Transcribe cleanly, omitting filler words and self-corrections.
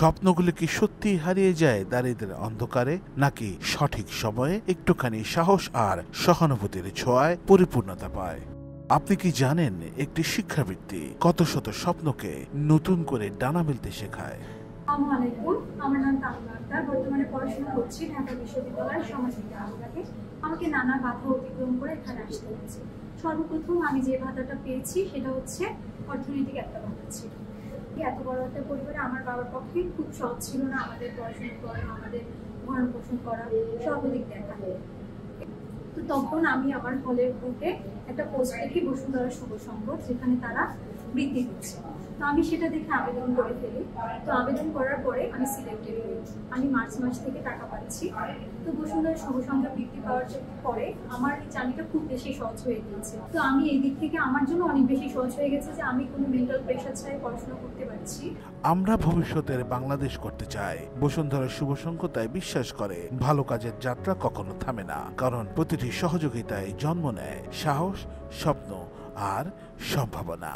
স্বপ্নগুলো কি সত্যি হারিয়ে যায় দারিদ্র্যের অন্ধকারে, নাকি সঠিক সময়ে একটুখানি সাহস আর সহানুভূতির ছোঁয়ায় পরিপূর্ণতা পায়? আপনি কি জানেন একটি শিক্ষাবৃত্তি কত শত স্বপ্নকে নতুন করে ডানা মেলতে শেখায়? আসসালামু আলাইকুম, আমার নাম তামিমা আক্তার। বর্তমানে পড়াশোনা করছি ঢাকা বিশ্ববিদ্যালয়ের সমাজবিজ্ঞান বিভাগে। আমাকে নানা বাধা অতিক্রম করে এখানে আসতে হয়েছে। সর্বপ্রথম আমি যে ভাতাটা পেয়েছি সেটা হচ্ছে অর্থনৈতিক একটা ভাতা ছিল। এত বড় একটা পরিবারে আমার বাবার পক্ষে খুব সহজ ছিল না আমাদের পড়াশোনা করা, আমাদের ভরণ পোষণ করা, সর্বদিক দেখা। তো তখন আমি আমার হলের গ্রুপে একটা পোস্ট দেখি বসুন্ধরা শুভ সংঘ, যেখানে তারা বৃত্তি দিচ্ছে। তো আমি সেটা দেখে আবেদন করে ফেলি। তো আবেদন করার পরে আমি সিলেক্টেড হই। আমি মার্চ মাস থেকে টাকা পাচ্ছি। তো বসুন্ধরা শুভ সংঘ বৃত্তি পাওয়ার পরে আমার এই চাকরিটা খুব বেশি সহজ হয়ে গিয়েছে। তো আমি এই দিক থেকে আমার জন্য অনেক বেশি সহজ হয়ে গেছে যে আমি কোনো মেন্টাল প্রেশার ছাড়াই পড়াশোনা করতে পারছি। আমরা ভবিষ্যতের বাংলাদেশ করতে চাই। বসুন্ধরা শুভ সংঘ তাই বিশ্বাস করে ভালো কাজের যাত্রা কখনো থামে না, কারণ প্রতিটি সহযোগিতায় জন্ম নেয় সাহস, স্বপ্ন আর সম্ভাবনা।